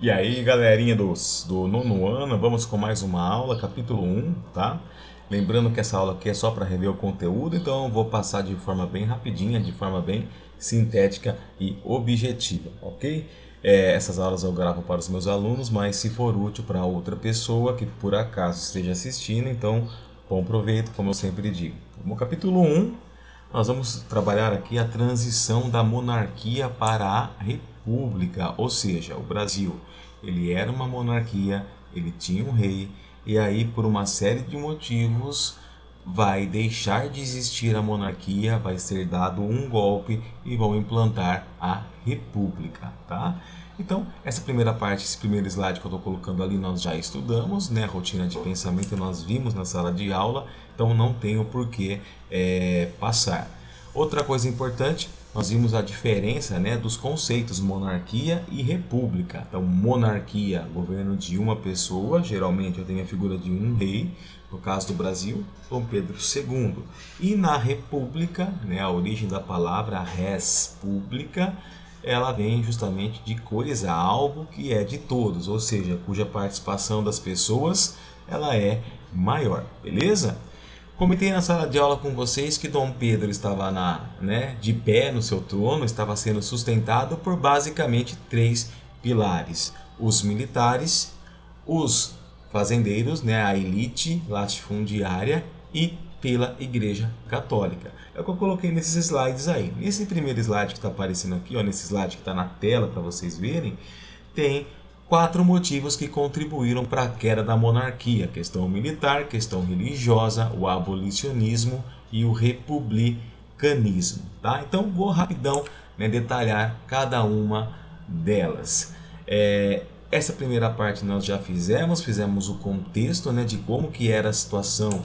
E aí, galerinha do nono ano, vamos com mais uma aula, capítulo 1, tá? Lembrando que essa aula aqui é só para rever o conteúdo, então eu vou passar de forma bem rapidinha, de forma bem sintética e objetiva, ok? Essas aulas eu gravo para os meus alunos, mas se for útil para outra pessoa que por acaso esteja assistindo, então bom proveito, como eu sempre digo. No capítulo 1, nós vamos trabalhar aqui a transição da monarquia para a república, ou seja, o Brasil, ele era uma monarquia, ele tinha um rei, e aí por uma série de motivos vai deixar de existir a monarquia, vai ser dado um golpe e vão implantar a república, tá? Então, essa primeira parte, esse primeiro slide que eu estou colocando ali, nós já estudamos, né? A rotina de pensamento nós vimos na sala de aula, então não tenho por que passar. Outra coisa importante, nós vimos a diferença, né, dos conceitos monarquia e república. Então, monarquia, governo de uma pessoa, geralmente eu tenho a figura de um rei, no caso do Brasil, Dom Pedro II. E na república, né, a origem da palavra res pública, ela vem justamente de coisa, algo que é de todos, ou seja, cuja participação das pessoas ela é maior, beleza? Comentei na sala de aula com vocês que Dom Pedro estava de pé no seu trono, estava sendo sustentado por basicamente três pilares: os militares, os fazendeiros, né, a elite latifundiária e pela Igreja Católica. É o que eu coloquei nesses slides aí. Nesse primeiro slide que está aparecendo aqui, ó, nesse slide que está na tela para vocês verem, tem quatro motivos que contribuíram para a queda da monarquia: questão militar, questão religiosa, o abolicionismo e o republicanismo. Tá? Então vou rapidão, né, detalhar cada uma delas. Essa primeira parte nós já fizemos o contexto, né, de como que era a situação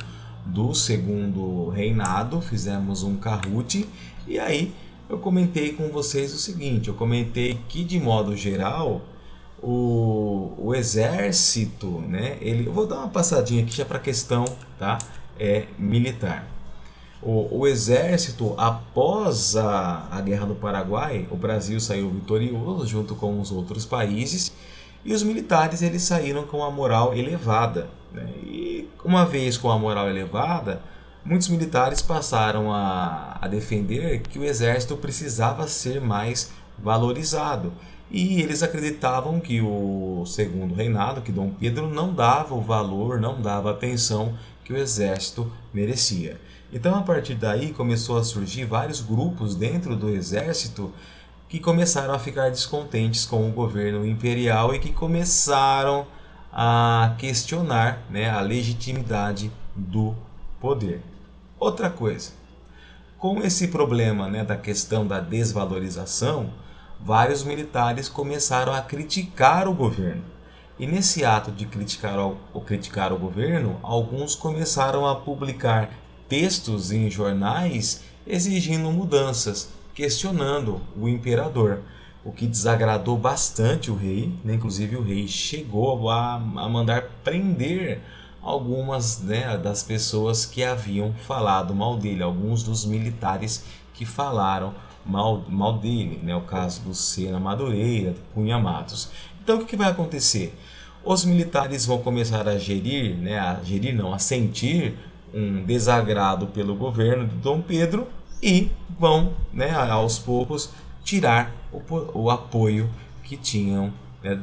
do segundo reinado, fizemos um Kahoot, e aí eu comentei com vocês o seguinte, eu comentei que de modo geral o exército, né, eu vou dar uma passadinha aqui já para a questão, tá, militar. O exército, após a Guerra do Paraguai, o Brasil saiu vitorioso junto com os outros países, e os militares eles saíram com a moral elevada, né? E uma vez com a moral elevada, muitos militares passaram a defender que o exército precisava ser mais valorizado. E eles acreditavam que o segundo reinado, que Dom Pedro, não dava o valor, não dava a atenção que o exército merecia. Então, a partir daí, começou a surgir vários grupos dentro do exército que começaram a ficar descontentes com o governo imperial e que começaram a questionar, né, a legitimidade do poder. Outra coisa, com esse problema, né, da questão da desvalorização, vários militares começaram a criticar o governo. E nesse ato de criticar o governo, alguns começaram a publicar textos em jornais exigindo mudanças, questionando o imperador, o que desagradou bastante o rei, né? Inclusive o rei chegou a mandar prender algumas, né, das pessoas que haviam falado mal dele, alguns dos militares que falaram mal dele, né? O caso do Sena Madureira, Cunha Matos. Então o que vai acontecer? Os militares vão começar a gerir, né, a sentir um desagrado pelo governo de Dom Pedro e vão, né, aos poucos tirar o apoio que tinham, né,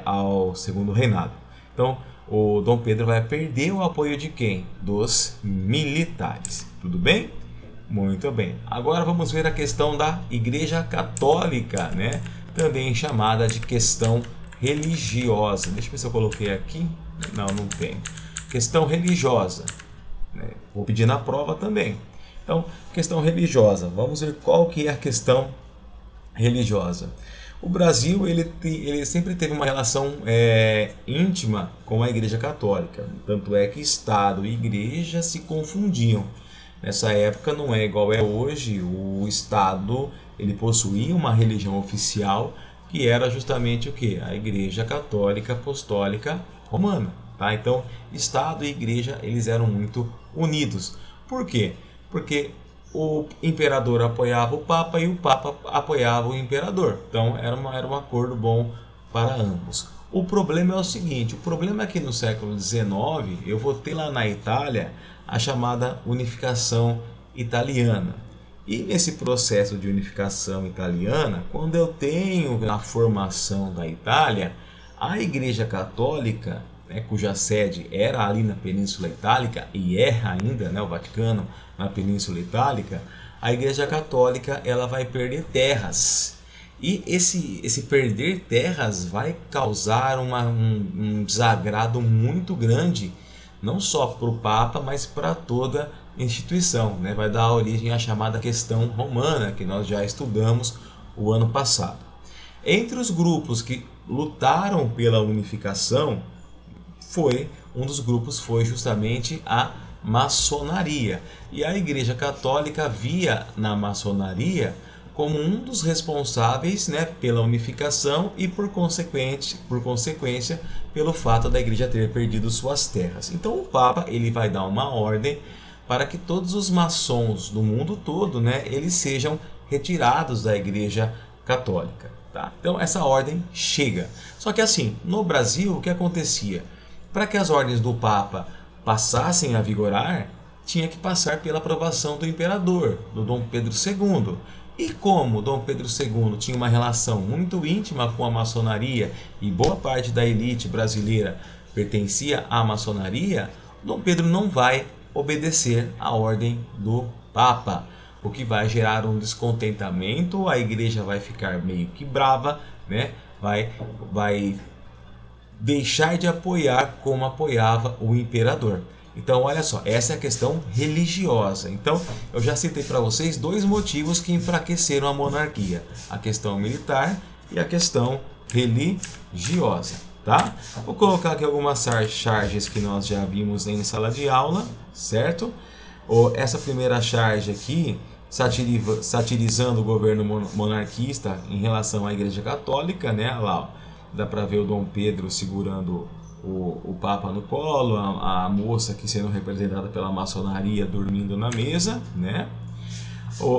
ao segundo reinado. Então, o Dom Pedro vai perder o apoio de quem? Dos militares. Tudo bem? Muito bem. Agora vamos ver a questão da Igreja Católica, né? Também chamada de questão religiosa. Deixa eu ver se eu coloquei aqui. Não tem. Questão religiosa, né? Vou pedir na prova também. Então, questão religiosa. Vamos ver qual que é a questão religiosa. O Brasil ele sempre teve uma relação íntima com a Igreja Católica. Tanto é que Estado e Igreja se confundiam. Nessa época não é igual é hoje. O Estado ele possuía uma religião oficial que era justamente o que? A Igreja Católica Apostólica Romana. Tá? Então, Estado e Igreja eles eram muito unidos. Por quê? Porque o imperador apoiava o Papa e o Papa apoiava o imperador. Então era um acordo bom para ambos. O problema é o seguinte, o problema é que no século XIX eu vou ter lá na Itália a chamada unificação italiana. E nesse processo de unificação italiana, quando eu tenho a formação da Itália, a Igreja Católica, né, cuja sede era ali na Península Itálica e é ainda, né, o Vaticano na Península Itálica, a Igreja Católica ela vai perder terras. E esse perder terras vai causar um desagrado muito grande, não só para o Papa, mas para toda a instituição, né? Vai dar origem à chamada questão romana, que nós já estudamos o ano passado. Entre os grupos que lutaram pela unificação, um dos grupos foi justamente a maçonaria. E a Igreja Católica via na maçonaria como um dos responsáveis, né, pela unificação e por consequência pelo fato da igreja ter perdido suas terras. Então o Papa ele vai dar uma ordem para que todos os maçons do mundo todo, né, eles sejam retirados da Igreja Católica. Tá? Então essa ordem chega. Só que assim, no Brasil o que acontecia? Para que as ordens do Papa passassem a vigorar, tinha que passar pela aprovação do imperador, do Dom Pedro II. E como Dom Pedro II tinha uma relação muito íntima com a maçonaria e boa parte da elite brasileira pertencia à maçonaria, Dom Pedro não vai obedecer à ordem do Papa, o que vai gerar um descontentamento, a igreja vai ficar meio que brava, né? Vai deixar de apoiar como apoiava o imperador. Então, olha só, essa é a questão religiosa. Então, eu já citei para vocês dois motivos que enfraqueceram a monarquia: a questão militar e a questão religiosa, tá? Vou colocar aqui algumas charges que nós já vimos em sala de aula, certo? Essa primeira charge aqui, satirizando o governo monarquista em relação à Igreja Católica, né? Lá, ó, dá para ver o Dom Pedro segurando o Papa no colo, a moça aqui sendo representada pela maçonaria dormindo na mesa, né?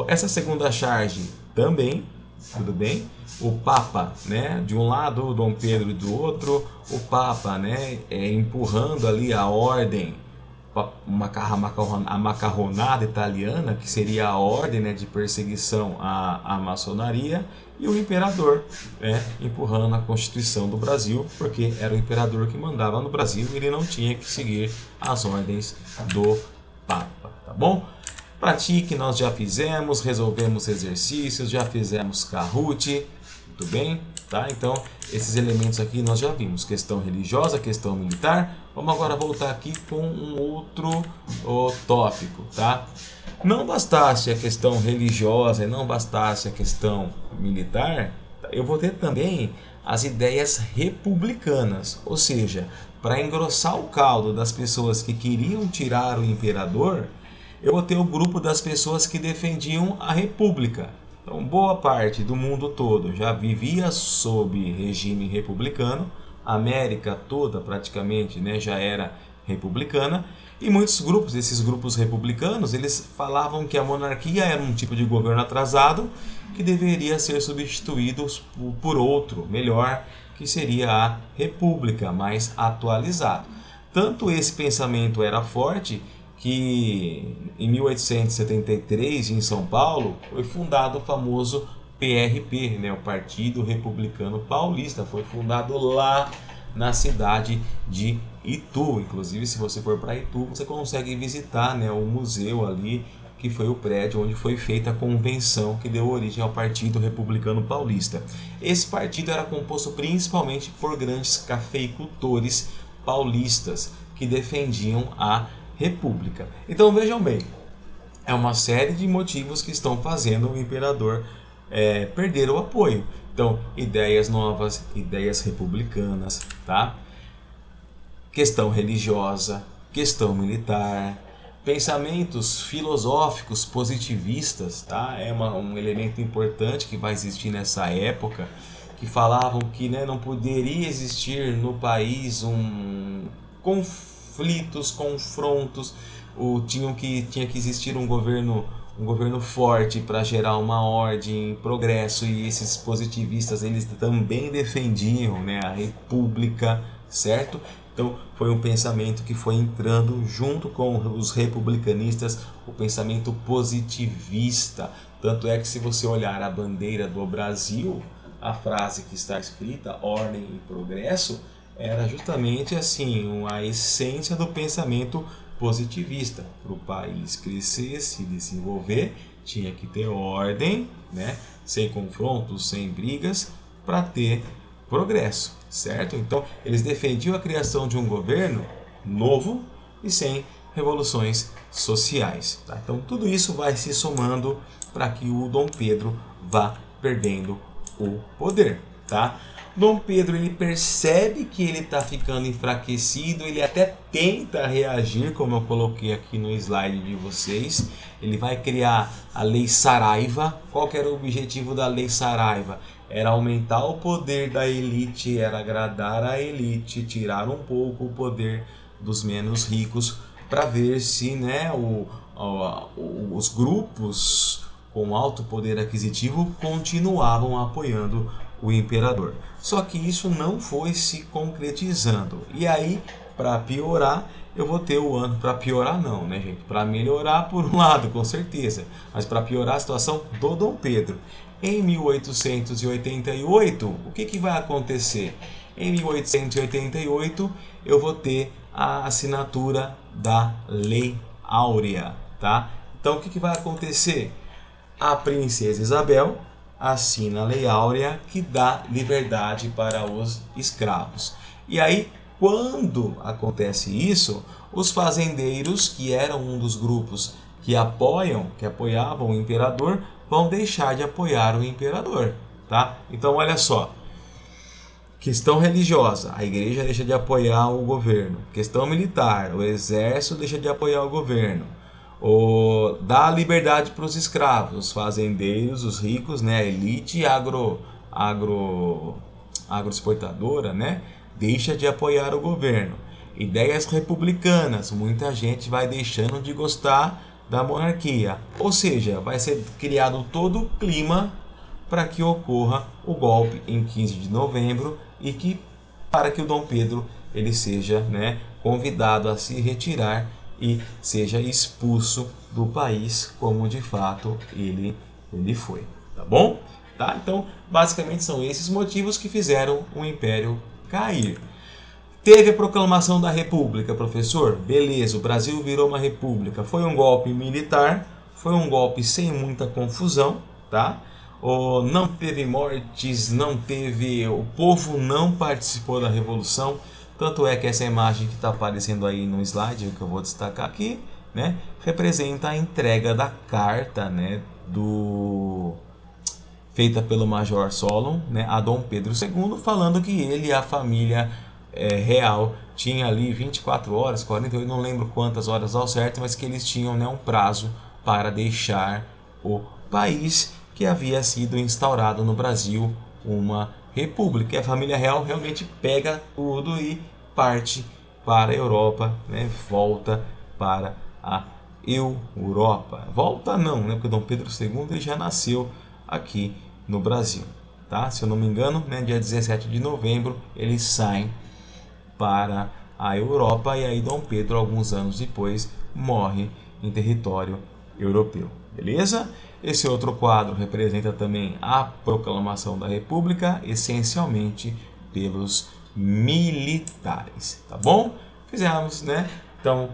Essa segunda charge também, tudo bem? O Papa, né? De um lado o Dom Pedro e do outro o Papa, né? Empurrando ali a ordem, a macarronada italiana, que seria a ordem, né, de perseguição à maçonaria, e o imperador, né, empurrando a Constituição do Brasil, porque era o imperador que mandava no Brasil e ele não tinha que seguir as ordens do Papa, tá bom? Pratique, nós já fizemos, resolvemos exercícios, já fizemos Kahoot, muito bem, tá? Então, esses elementos aqui nós já vimos, questão religiosa, questão militar. Vamos agora voltar aqui com um outro tópico, tá? Não bastasse a questão religiosa e não bastasse a questão militar, eu vou ter também as ideias republicanas, ou seja, para engrossar o caldo das pessoas que queriam tirar o imperador, eu vou ter o grupo das pessoas que defendiam a república. Então, boa parte do mundo todo já vivia sob regime republicano, a América toda praticamente, né, já era republicana, e muitos grupos, esses grupos republicanos, eles falavam que a monarquia era um tipo de governo atrasado que deveria ser substituído por outro, melhor, que seria a república, mais atualizado. Tanto esse pensamento era forte que em 1873, em São Paulo, foi fundado o famoso PRP, né, o Partido Republicano Paulista, foi fundado lá na cidade de Itu. Inclusive, se você for para Itu, você consegue visitar, né, o museu ali, que foi o prédio onde foi feita a convenção que deu origem ao Partido Republicano Paulista. Esse partido era composto principalmente por grandes cafeicultores paulistas que defendiam a república. Então vejam bem, é uma série de motivos que estão fazendo o imperador perder o apoio. Então, ideias novas, ideias republicanas, tá? Questão religiosa, questão militar, pensamentos filosóficos positivistas, tá? É um elemento importante que vai existir nessa época, que falavam que, né, não poderia existir no país conflitos, confrontos, tinha que existir um governo um governo forte para gerar uma ordem, progresso, e esses positivistas eles também defendiam, né, a república, certo? Então foi um pensamento que foi entrando junto com os republicanistas, o pensamento positivista. Tanto é que se você olhar a bandeira do Brasil, a frase que está escrita, ordem e progresso, era justamente assim, a essência do pensamento positivista. Para o país crescer, se desenvolver, tinha que ter ordem, né? Sem confrontos, sem brigas, para ter progresso, certo? Então, eles defendiam a criação de um governo novo e sem revoluções sociais. Tá? Então, tudo isso vai se somando para que o Dom Pedro vá perdendo o poder. Tá? Dom Pedro ele percebe que ele está ficando enfraquecido, ele até tenta reagir, como eu coloquei aqui no slide de vocês. Ele vai criar a Lei Saraiva. Qual que era o objetivo da Lei Saraiva? Era aumentar o poder da elite, era agradar a elite, tirar um pouco o poder dos menos ricos, para ver se, né, os grupos com alto poder aquisitivo continuavam apoiando o imperador. Só que isso não foi se concretizando. E aí, para piorar, eu vou ter o ano para piorar não, né, gente? Para melhorar por um lado, com certeza, mas para piorar a situação do Dom Pedro. Em 1888, o que vai acontecer? Em 1888, eu vou ter a assinatura da Lei Áurea, tá? Então, o que vai acontecer? A princesa Isabel assina a Lei Áurea, que dá liberdade para os escravos. E aí, quando acontece isso, os fazendeiros, que eram um dos grupos que apoiavam o imperador, vão deixar de apoiar o imperador, tá? Então, olha só. Questão religiosa, a igreja deixa de apoiar o governo. Questão militar, o exército deixa de apoiar o governo. Dá liberdade para os escravos, os fazendeiros, os ricos, né? A elite agroexportadora, né? Deixa de apoiar o governo. Ideias republicanas, muita gente vai deixando de gostar da monarquia. Ou seja, vai ser criado todo o clima para que ocorra o golpe em 15 de novembro e para que o Dom Pedro ele seja, né, convidado a se retirar e seja expulso do país, como de fato ele foi, tá bom? Tá? Então, basicamente são esses motivos que fizeram o Império cair. Teve a proclamação da República, professor? Beleza, o Brasil virou uma república. Foi um golpe militar, foi um golpe sem muita confusão, tá? Não teve mortes, o povo não participou da revolução. Tanto é que essa imagem que está aparecendo aí no slide, que eu vou destacar aqui, né, representa a entrega da carta, né, feita pelo Major Solon, né, a Dom Pedro II, falando que ele e a família real tinha ali 24 horas, 48, não lembro quantas horas ao certo, mas que eles tinham, né, um prazo para deixar o país, que havia sido instaurado no Brasil uma república. E a família real realmente pega tudo e parte para a Europa, né? Volta para a Europa. Volta não, né? Porque Dom Pedro II ele já nasceu aqui no Brasil, tá? Se eu não me engano, né? Dia 17 de novembro eles saem para a Europa, e aí Dom Pedro, alguns anos depois, morre em território europeu. Beleza? Esse outro quadro representa também a proclamação da República, essencialmente pelos militares, tá bom? Fizemos, né? Então,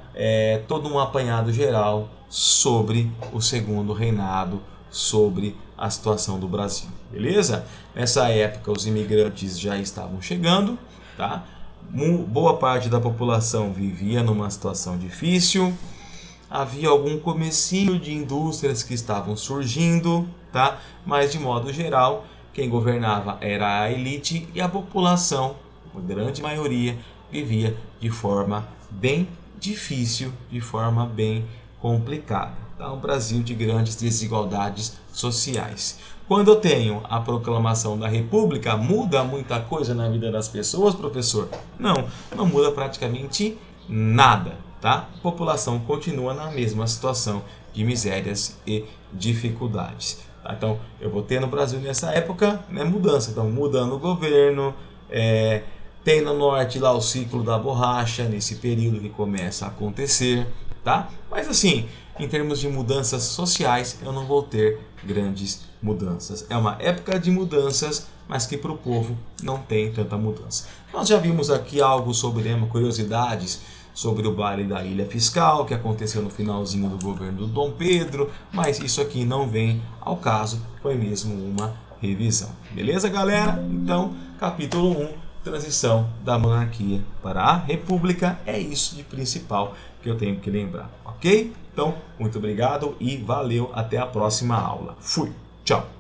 todo um apanhado geral sobre o segundo reinado, sobre a situação do Brasil, beleza? Nessa época, os imigrantes já estavam chegando, tá? Boa parte da população vivia numa situação difícil. Havia algum comecinho de indústrias que estavam surgindo, tá? Mas de modo geral, quem governava era a elite e a população, a grande maioria, vivia de forma bem difícil, de forma bem complicada. Tá? Um Brasil de grandes desigualdades sociais. Quando eu tenho a proclamação da República, muda muita coisa na vida das pessoas, professor? Não, não muda praticamente nada. tá? A população continua na mesma situação de misérias e dificuldades. Tá? Então, eu vou ter no Brasil nessa época, né, mudança. Então, mudando o governo, tem no norte lá o ciclo da borracha, nesse período que começa a acontecer, tá? Mas assim, em termos de mudanças sociais, eu não vou ter grandes mudanças. É uma época de mudanças, mas que para o povo não tem tanta mudança. Nós já vimos aqui algo sobre, curiosidades sobre o baile da Ilha Fiscal, que aconteceu no finalzinho do governo do Dom Pedro, mas isso aqui não vem ao caso, foi mesmo uma revisão. Beleza, galera? Então, capítulo 1, transição da monarquia para a república, é isso de principal que eu tenho que lembrar, ok? Então, muito obrigado e valeu, até a próxima aula. Fui, tchau!